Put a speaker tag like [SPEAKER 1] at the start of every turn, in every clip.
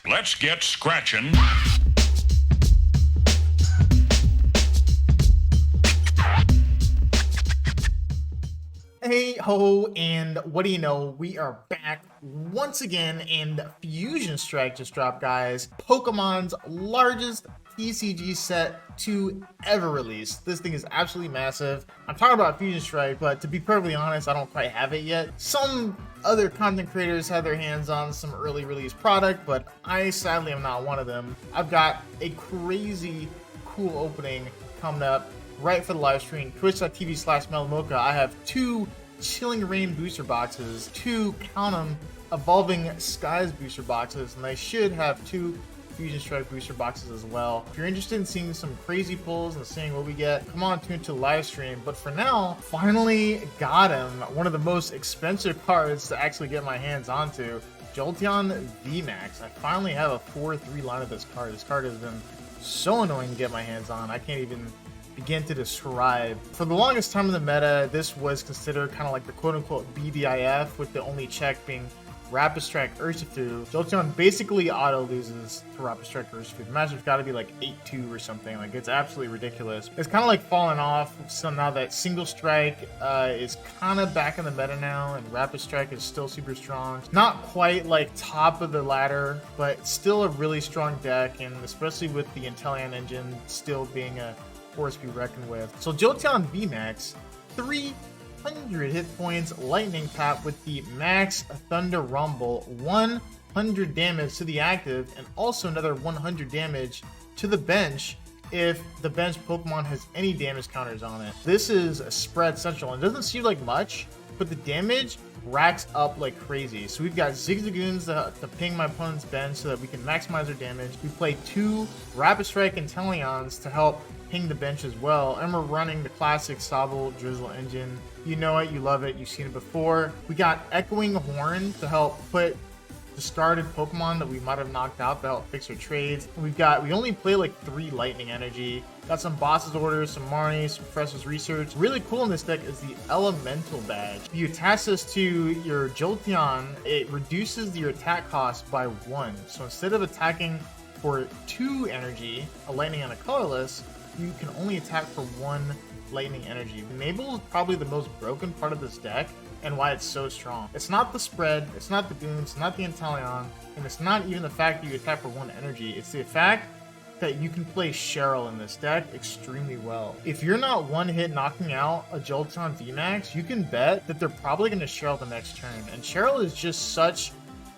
[SPEAKER 1] Let's get scratching.
[SPEAKER 2] Hey ho, and what do you know? We are back once again, and Fusion Strike just dropped, guys. Pokemon's largest TCG set to ever release. This thing is absolutely massive. I'm talking about Fusion Strike, but to be perfectly honest, I don't quite have it yet. Some other content creators have their hands on some early release product, but I sadly am not one of them. I've got a crazy cool opening coming up right for the live stream, twitch.tv/mellomocha. I have 2 Chilling Rain booster boxes, 2, count them, Evolving Skies booster boxes, and I should have 2 Fusion Strike booster boxes as well. If you're interested in seeing some crazy pulls and seeing what we get, come on, tune to the live stream. But for now, finally got him. One of the most expensive cards to actually get my hands onto, Jolteon VMAX. I finally have a 4-3 line of this card. This card has been so annoying to get my hands on. I can't even begin to describe. For the longest time in the meta, this was considered kind of like the quote-unquote BDIF, with the only check being Rapid Strike Urshifu. Jolteon basically auto loses to Rapid Strike Urshifu. The matchup's got to be like 8-2 or something. Like, it's absolutely ridiculous. It's kind of like falling off. So now that Single Strike is kind of back in the meta now, and Rapid Strike is still super strong. Not quite like top of the ladder, but still a really strong deck, and especially with the Inteleon engine still being a force to be reckoned with. So Jolteon VMAX, 300 hit points, Lightning Tap with the Max Thunder Rumble, 100 damage to the active, and also another 100 damage to the bench if the bench Pokemon has any damage counters on it. This is a spread central, and it doesn't seem like much, but the damage racks up like crazy. So we've got Zigzagoons to ping my opponent's bench so that we can maximize their damage. We play 2 Rapid Strike Inteleons to help ping the bench as well, and we're running the classic Sobble Drizzile engine. You know it, you love it, you've seen it before. We got Echoing Horn to help put discarded Pokemon that we might have knocked out to help fix our trades. We only play like 3 Lightning Energy. Got some Boss's Orders, some Marnie, some Professor's Research. Really cool in this deck is the Elemental Badge. If you attach this to your Jolteon, it reduces your attack cost by 1. So instead of attacking for 2 energy, a Lightning and a Colorless, you can only attack for 1 Lightning Energy. Mabel is probably the most broken part of this deck, and why it's so strong. It's not the spread, it's not the goons, it's not the Inteleon, and it's not even the fact that you attack for 1 energy. It's the fact that you can play Cheryl in this deck extremely well. If you're not one-hit knocking out a Jolteon VMAX, you can bet that they're probably going to Cheryl the next turn. And Cheryl is just such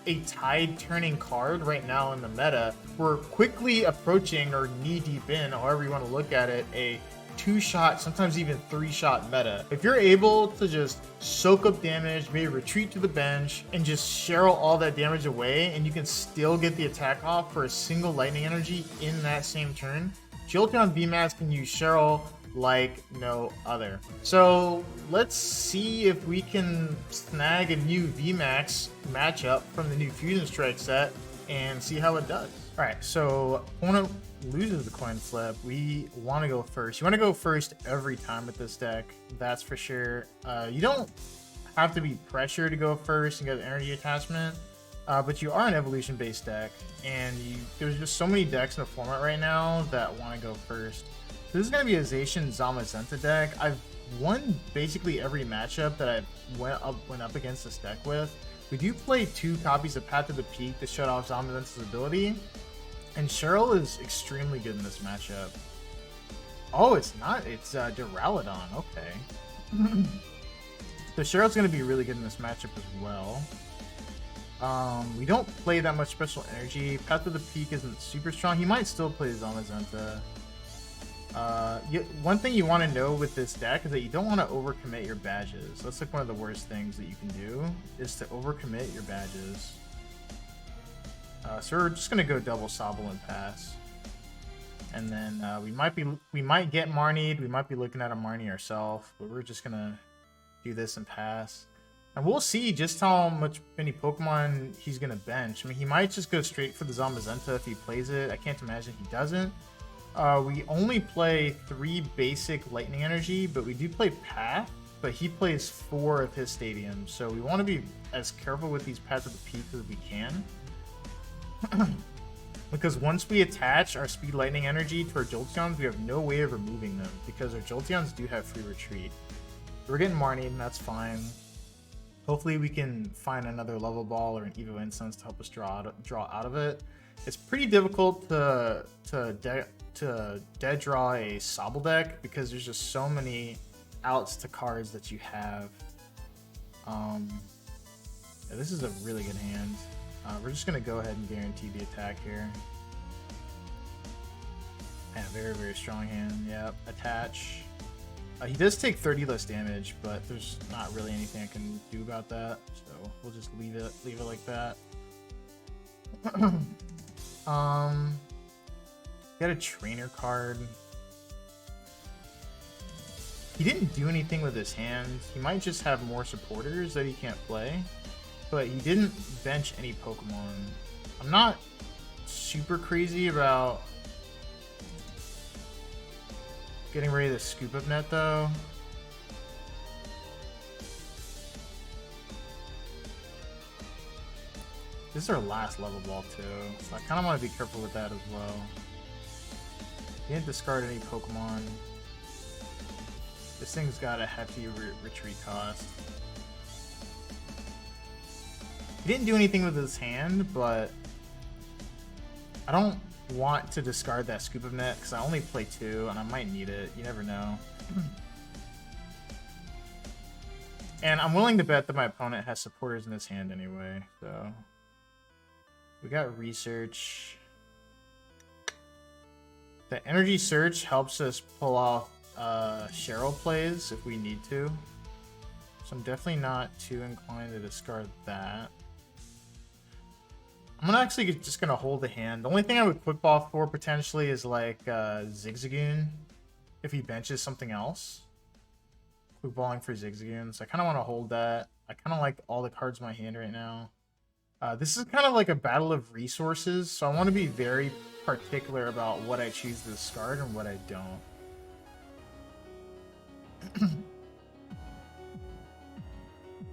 [SPEAKER 2] a tide-turning card right now in the meta. We're quickly approaching, or knee-deep in, however you want to look at it, a 2-shot, sometimes even 3-shot meta. If you're able to just soak up damage, maybe retreat to the bench, and just Cheryl all that damage away, and you can still get the attack off for a single Lightning Energy in that same turn, Jolteon VMAX can use Cheryl like no other. So let's see if we can snag a new VMAX matchup from the new Fusion Strike set and see how it does. All right, so opponent loses the coin flip. We want to go first. You want to go first every time with this deck, that's for sure. You don't have to be pressured to go first and get an energy attachment, but you are an evolution based deck, and there's just so many decks in the format right now that want to go first. This is going to be a Zacian Zamazenta deck. I've won basically every matchup that I went up against this deck with. We do play 2 copies of Path to the Peak to shut off Zamazenta's ability, and Cheryl is extremely good in this matchup. Oh, it's not. It's Duraludon. Okay. So Cheryl's going to be really good in this matchup as well. We don't play that much special energy. Path to the Peak isn't super strong. He might still play Zamazenta. One thing you want to know with this deck is that you don't want to overcommit your badges. That's like one of the worst things that you can do, is to overcommit your badges. So we're just gonna go double Sobble and pass, and then we might get Marnied. We might be looking at a Marnie ourselves, but we're just gonna do this and pass. And we'll see just how many Pokemon he's gonna bench. I mean, he might just go straight for the Zamazenta if he plays it. I can't imagine he doesn't. We only play 3 basic Lightning Energy, but we do play Path, but he plays 4 of his stadiums, so we want to be as careful with these Paths of the Peak as we can. Because once we attach our Speed Lightning energy to our Jolteons, we have no way of removing them because our Jolteons do have free retreat. We're getting Marnie, and that's fine. Hopefully we can find another Level Ball or an Evo Incense to help us draw out of it. It's pretty difficult to dead draw a Sobble deck because there's just so many outs to cards that you have. Yeah, this is a really good hand. We're just gonna go ahead and guarantee the attack here. Yeah, very, very strong hand. Yep, attach. He does take 30 less damage, but there's not really anything I can do about that, so we'll just leave it like that. Got a trainer card. He didn't do anything with his hand. He might just have more supporters that he can't play, but he didn't bench any Pokemon. I'm not super crazy about getting ready to Scoop Up Net though. This is our last Level Ball too, so I kind of want to be careful with that as well. He didn't discard any Pokemon. This thing's got a hefty retreat cost. He didn't do anything with his hand, but I don't want to discard that Scoop Up Net because I only play 2 and I might need it. You never know. And I'm willing to bet that my opponent has supporters in his hand anyway, so we got Research. The Energy Search helps us pull off Cheryl plays if we need to, so I'm definitely not too inclined to discard that. I'm actually just gonna hold the hand. The only thing I would quick ball for potentially is like Zigzagoon if he benches something else. Quick balling for Zigzagoon, so I kind of want to hold that. I kind of like all the cards in my hand right now. This is kind of like a battle of resources, so I want to be very particular about what I choose to discard and what I don't.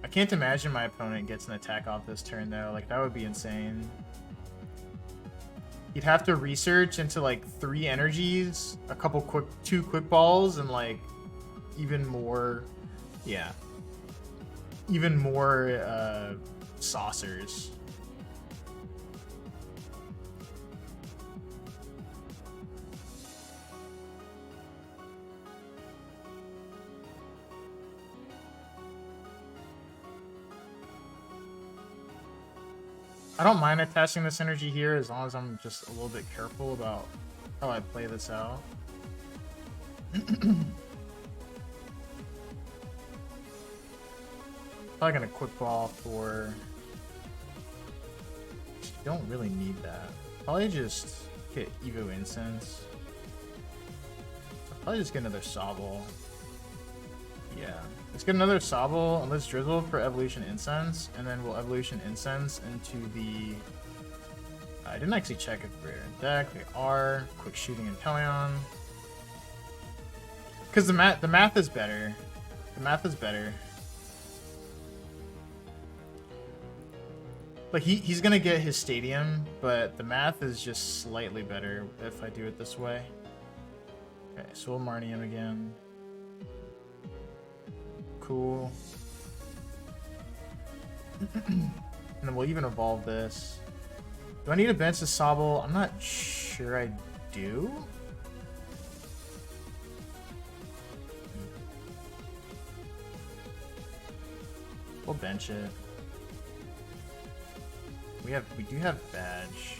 [SPEAKER 2] I can't imagine my opponent gets an attack off this turn though. Like, that would be insane. You'd have to research into like 3 energies, a couple two quick balls, and like even more, yeah, even more saucers. I don't mind attaching this energy here as long as I'm just a little bit careful about how I play this out. Probably gonna quick ball for... Don't really need that. Probably just get Evo Incense. I'll probably just get another Sobble. Yeah. Let's get another Sobble and let's Drizzile for Evolution Incense, and then we'll Evolution Incense into the... I didn't actually check if they're in deck. They are. Quick shooting Inteleon. Because the math is better. The math is better. Like, he's gonna get his Stadium, but the math is just slightly better if I do it this way. Okay, so we'll Marnie him again. Cool. And then we'll even evolve this. Do I need to bench the Sobble? I'm not sure I do. We'll bench it. We do have Badge.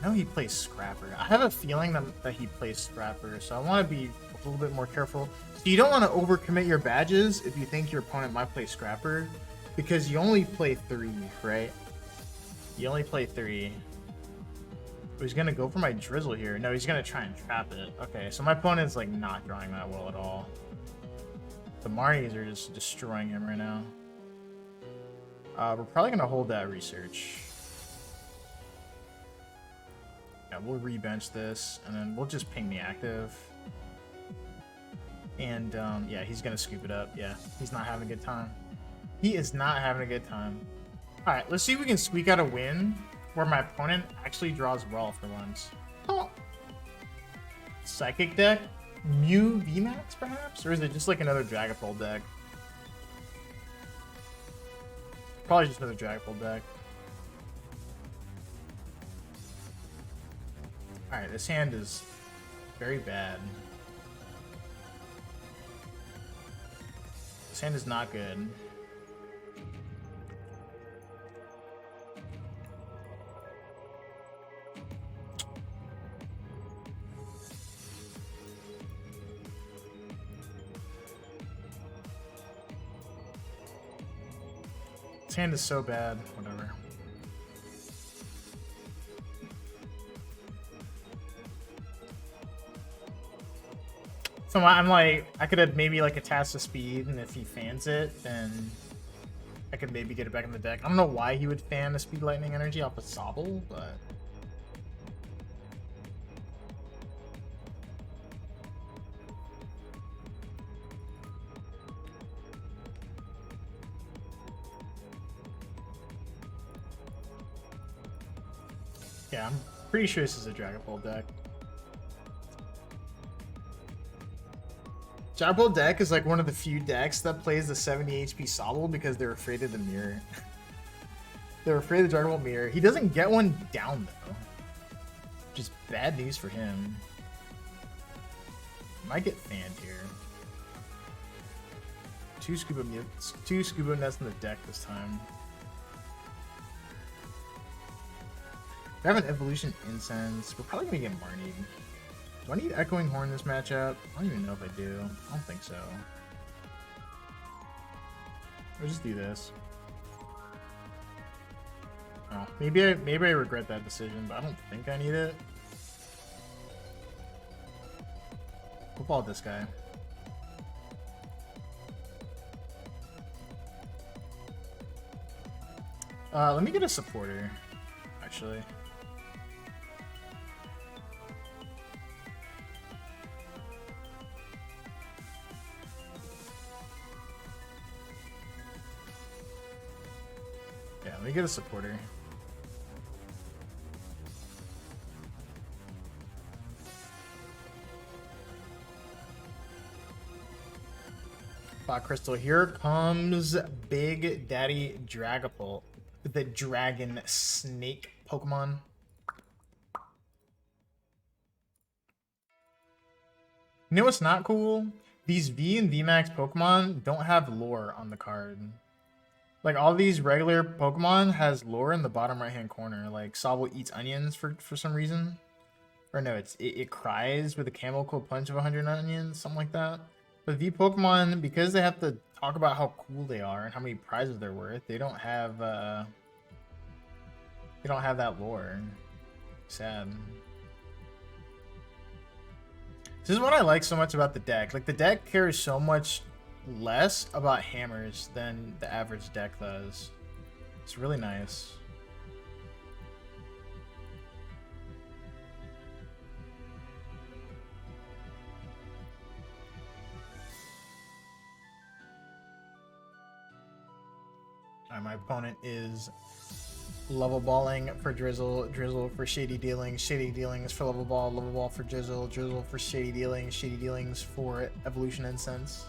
[SPEAKER 2] No, he plays Scrapper. I have a feeling that he plays Scrapper, so I want to be a little bit more careful. So you don't want to overcommit your badges if you think your opponent might play Scrapper, because you only play 3, right? You only play 3. Oh, he's gonna go for my Drizzile here. No, he's gonna try and trap it. Okay, so my opponent's like not drawing that well at all. The Marnies are just destroying him right now. We're probably gonna hold that Research. Yeah, we'll rebench this, and then we'll just ping the active. And yeah, he's gonna scoop it up. Yeah, he's not having a good time. He is not having a good time. Alright, let's see if we can squeak out a win where my opponent actually draws well for once. Oh. Psychic deck? Mew VMAX, perhaps? Or is it just like another Dragapult deck? Probably just another Dragapult deck. Alright, this hand is very bad. This hand is not good. This hand is so bad. Whatever. So I'm like, I could have maybe like attached the speed, and if he fans it, then I could maybe get it back in the deck. I don't know why he would fan the speed lightning energy off of Sobble, but yeah, I'm pretty sure this is a Dragapult deck. Dragapult deck is like one of the few decks that plays the 70 HP Sobble because they're afraid of the mirror. They're afraid of the Dragapult mirror. He doesn't get one down though. Just bad news for him. Might get fanned here. Two Scoop Up Nets in the deck this time. I have an Evolution Incense. We're probably gonna get Marnie. Do I need Echoing Horn this matchup? I don't even know if I do. I don't think so. We'll just do this. Oh, maybe I regret that decision, but I don't think I need it. We'll follow this guy. Let me get a supporter, actually. Yeah, let me get a supporter. Crystal, here comes Big Daddy Dragapult, the dragon snake Pokemon. You know what's not cool? These V and VMAX Pokemon don't have lore on the card. Like all these regular Pokemon has lore in the bottom right hand corner. Like Sobble eats onions for some reason. Or no, it cries with a chemical punch of 100 onions, something like that. But V Pokemon, because they have to talk about how cool they are and how many prizes they're worth, they don't have that lore. Sad. This is what I like so much about the deck. Like the deck cares so much less about hammers than the average deck does. It's really nice. My opponent is level balling for Drizzile, Drizzile for shady dealings, shady dealings for level ball for Drizzile, Drizzile for shady dealings for Evolution Incense.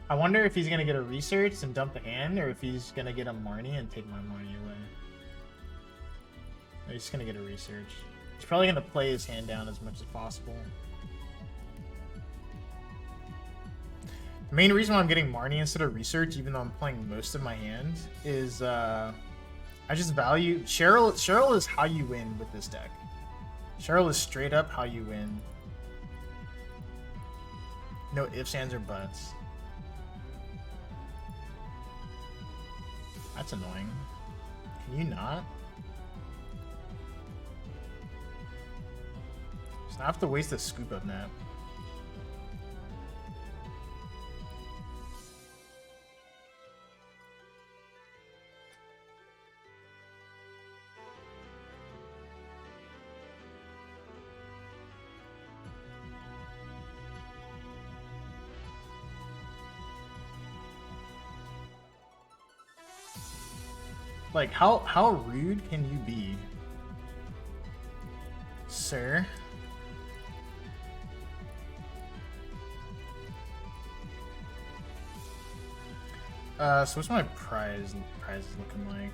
[SPEAKER 2] I wonder if he's gonna get a research and dump the hand, or if he's gonna get a Marnie and take my Marnie away. Or he's gonna get a research. He's probably gonna play his hand down as much as possible. The main reason why I'm getting Marnie instead of research, even though I'm playing most of my hand, is I just value Cheryl. Cheryl is how you win with this deck. Cheryl is straight up how you win. No ifs, ands, or buts. That's annoying. Can you not? Just not have to waste a Scoop Up Net. Like, how rude can you be, sir? So what's my prize looking like?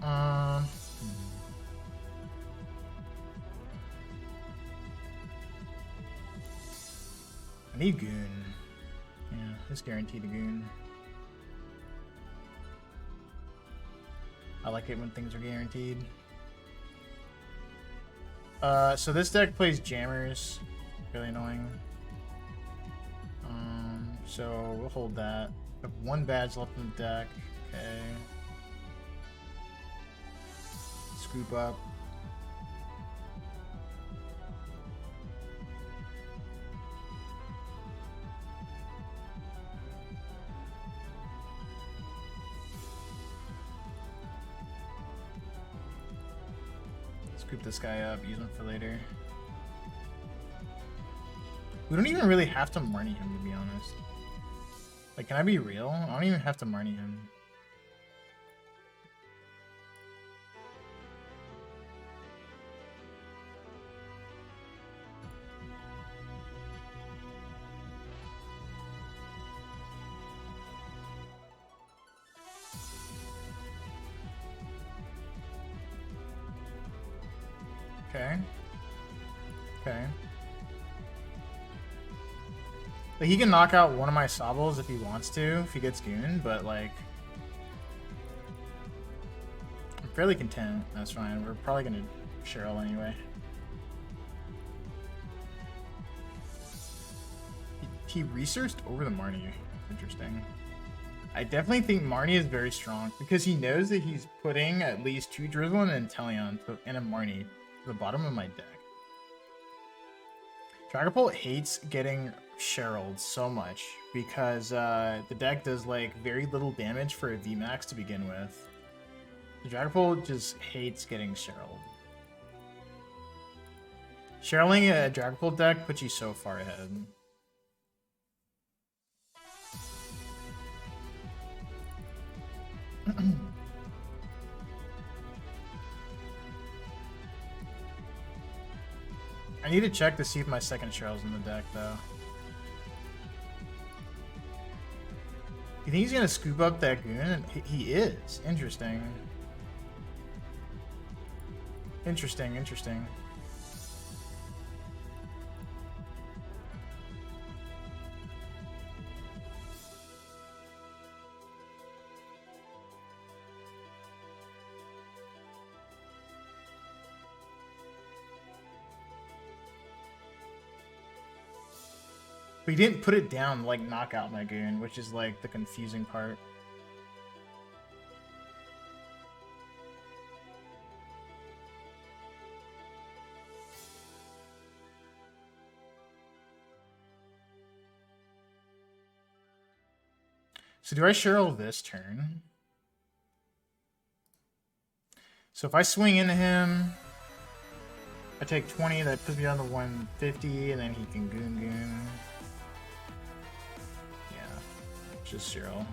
[SPEAKER 2] I need Goon. Yeah, it's guaranteed a Goon. I like it when things are guaranteed. So this deck plays Jammers. Really annoying. So we'll hold that. We have one badge left in the deck. Okay. Scoop up. Scoop this guy up, use him for later. We don't even really have to Marnie him, to be honest. Like, can I be real? I don't even have to Marnie him. Okay. Okay. Like, he can knock out one of my Sobbles if he wants to, if he gets Goon, but, like... I'm fairly content. That's fine. We're probably gonna Cheryl anyway. He researched over the Marnie. Interesting. I definitely think Marnie is very strong, because he knows that he's putting at least 2 Drizzile and an Inteleon and a Marnie to the bottom of my deck. Dragapult hates getting Cheryled so much because the deck does like very little damage for a VMAX to begin with. The Dragapult just hates getting Cheryled. Cheryling a Dragapult deck puts you so far ahead. I need to check to see if my second Cheryl's in the deck, though. You think he's gonna scoop up that Goon? He is. Interesting. Interesting, interesting. But he didn't put it down like knock out my Goon, which is like the confusing part. So do I Cheryl this turn? So if I swing into him, I take 20, that puts me down to 150, and then he can Goon. Just Cheryl.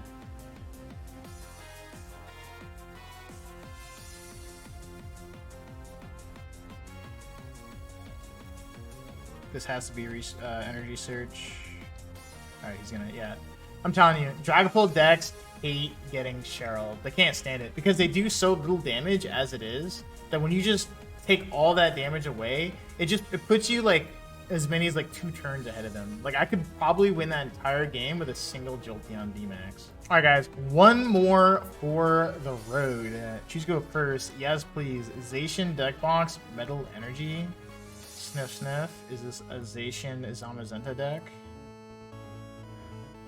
[SPEAKER 2] This has to be Energy Search. Alright, he's gonna, yeah. I'm telling you, Dragapult decks hate getting Cheryl. They can't stand it because they do so little damage as it is that when you just take all that damage away, it puts you like as many as like 2 turns ahead of them. Like I could probably win that entire game with a single Jolteon VMAX. All right, guys, one more for the road. Choose go first. Yes, please. Zacian deck box, Metal Energy. Sniff. Is this a Zacian Zamazenta deck?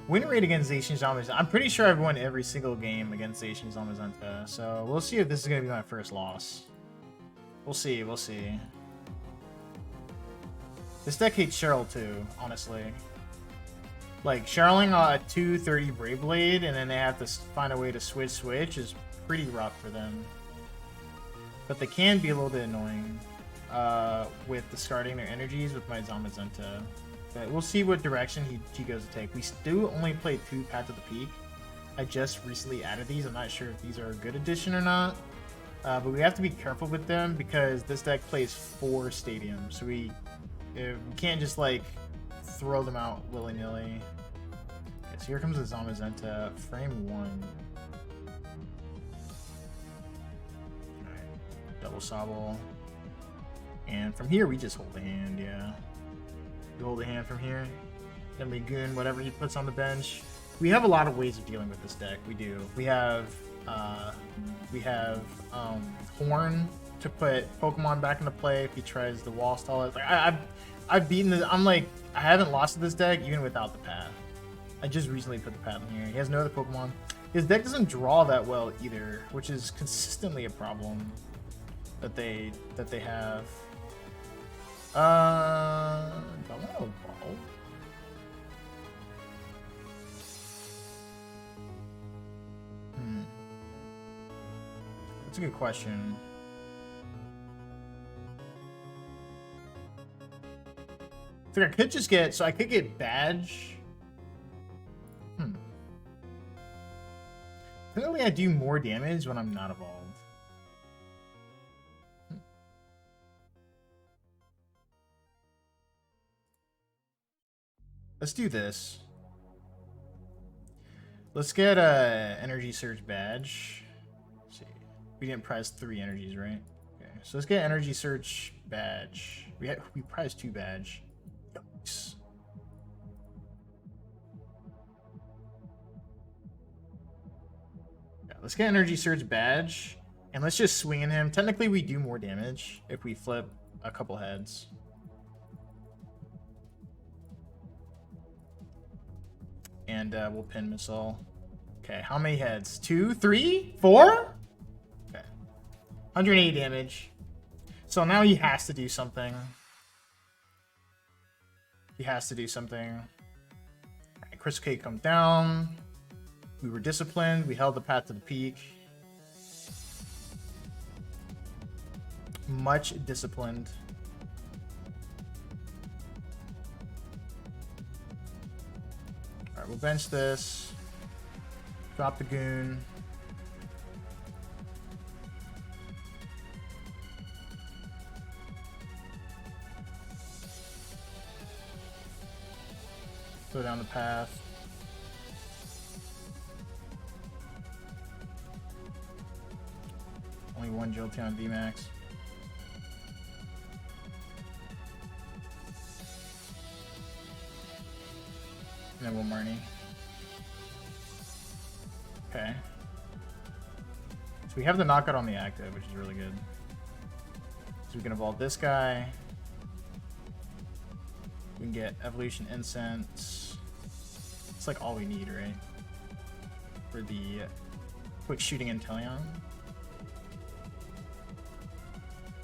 [SPEAKER 2] Win rate against Zacian Zamazenta. I'm pretty sure I've won every single game against Zacian Zamazenta. So we'll see if this is gonna be my first loss. We'll see. This deck hates Cheryl too, honestly. Like, Cheryling a 230 Brave Blade and then they have to find a way to switch is pretty rough for them. But they can be a little bit annoying with discarding their energies with my Zamazenta. But we'll see what direction he goes to take. We do only play 2 Path to the Peak. I just recently added these. I'm not sure if these are a good addition or not. But we have to be careful with them because this deck plays 4 stadiums. So we can't just like throw them out willy-nilly. Okay, so here comes the Zamazenta, frame 1. Alright, double Sobble. And from here we just hold the hand, yeah. We hold the hand from here. Then we goon whatever he puts on the bench. We have a lot of ways of dealing with this deck. We do. We have Horn to put Pokemon back into play if he tries to wall stall it. Like I've beaten this. I'm like, I haven't lost to this deck even without the path. I just recently put the path in here. He has no other Pokemon. His deck doesn't draw that well either, which is consistently a problem that they have. Do I want to evolve? That's a good question. I think I could just get, so I could get Badge. Clearly I do more damage when I'm not evolved. Let's do this. Let's get a Energy Search Badge. Let's see. We didn't prize 3 energies, right? Okay, so let's get Energy Search Badge. We prized 2 badge. Yikes. Yeah, let's get Energy Search Badge, and let's just swing in him. Technically, we do more damage if we flip a couple heads. And we'll pin Missile. Okay, how many heads? 2, 3, 4? Okay. 180 damage. So now he has to do something. He has to do something. Alright, Crystal Cake comes down. We were disciplined. We held the path to the peak. Much disciplined. Alright, we'll bench this. Drop the goon. Throw down the path. Only one Jolteon VMAX. And then we'll Marnie. Okay. So we have the knockout on the active, which is really good. So we can evolve this guy. We can get Evolution Incense. It's like all we need, right? For the quick shooting Inteleon.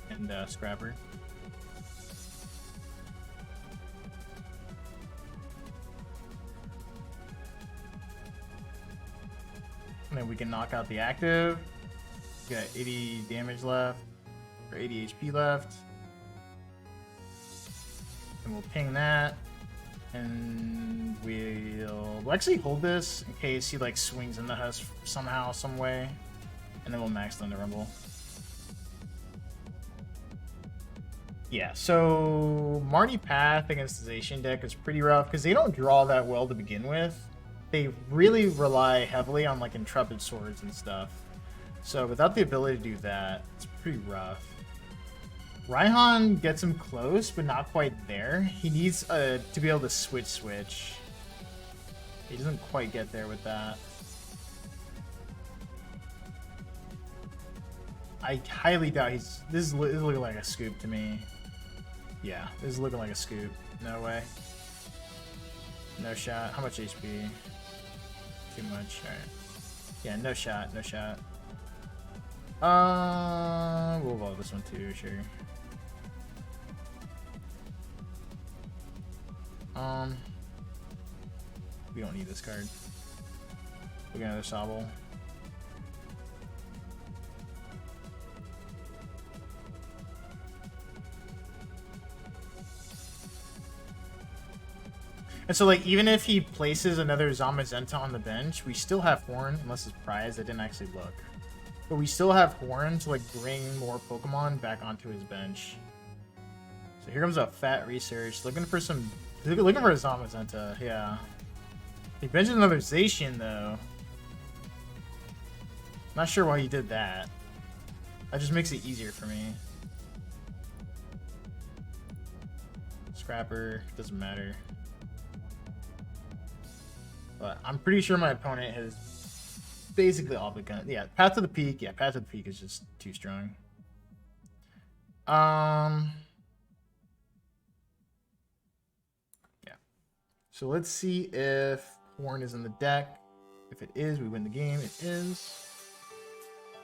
[SPEAKER 2] And Scrapper. And then we can knock out the active. We got 80 damage left, or 80 HP left. And we'll ping that. And we'll actually hold this in case he like swings into us somehow, some way. And then we'll max Thunder Rumble. Yeah, so Marnie Path against the Zacian deck is pretty rough because they don't draw that well to begin with. They really rely heavily on like Intrepid Swords and stuff. So without the ability to do that, it's pretty rough. Raihan gets him close, but not quite there. He needs to be able to switch. He doesn't quite get there with that. I highly doubt he's... This is looking like a scoop to me. Yeah, this is looking like a scoop. No way. No shot. How much HP? Too much. Alright. Yeah, no shot. No shot. We'll evolve this one too, sure. We don't need this card. We got another Sobble. And so, like, even if he places another Zamazenta on the bench, we still have Horn, unless it's prize. I didn't actually look. But we still have Horn to, like, bring more Pokemon back onto his bench. So here comes a fat research. Looking for some... Looking for a Zamazenta, yeah. He benched another Zacian, though. Not sure why he did that. That just makes it easier for me. Scrapper, doesn't matter. But I'm pretty sure my opponent has basically all but gone. Yeah, Path to the Peak. Yeah, Path to the Peak is just too strong. Yeah. So let's see if Horn is in the deck. If it is, we win the game. It is.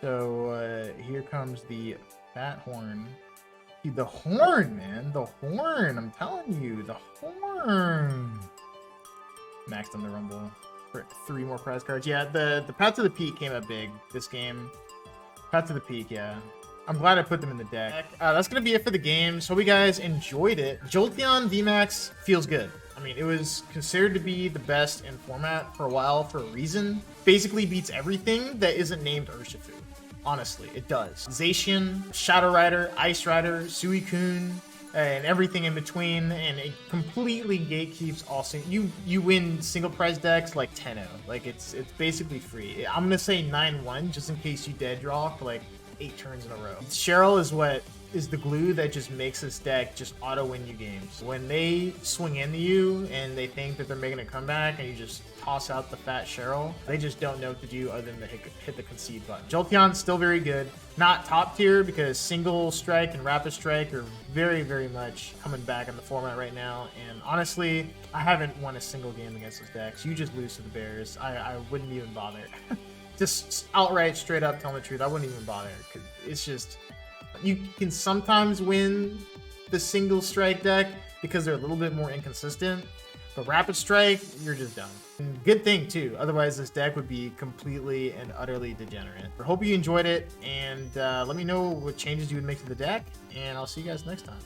[SPEAKER 2] So here comes the Fat Horn. Dude, the Horn, man. The Horn. I'm telling you. The Horn. Maxed on the Rumble for 3 more prize cards. Yeah, the Path to the Peak came up big this game. Path to the Peak, yeah. I'm glad I put them in the deck. That's going to be it for the game. So hope you guys enjoyed it. Jolteon VMAX feels good. I mean, it was considered to be the best in format for a while for a reason. Basically beats everything that isn't named Urshifu. Honestly, it does. Zacian, Shadow Rider, Ice Rider, Suicune, and everything in between, and it completely gatekeeps all you win single prize decks like 10-0. Like it's basically free. I'm gonna say 9-1 just in case you dead draw for like 8 turns in a row. Cheryl is what is the glue that just makes this deck just auto win you games. When they swing into you and they think that they're making a comeback and you just toss out the fat Cheryl, they just don't know what to do other than to hit the concede button. Jolteon's still very good. Not top tier because Single Strike and Rapid Strike are very, very much coming back in the format right now. And honestly, I haven't won a single game against this deck. So you just lose to the Bears. I wouldn't even bother. Just outright, straight up, telling the truth, I wouldn't even bother. Cause it's just, you can sometimes win the Single Strike deck because they're a little bit more inconsistent. But Rapid Strike, you're just done. And good thing too, otherwise this deck would be completely and utterly degenerate. I hope you enjoyed it, and let me know what changes you would make to the deck, and I'll see you guys next time.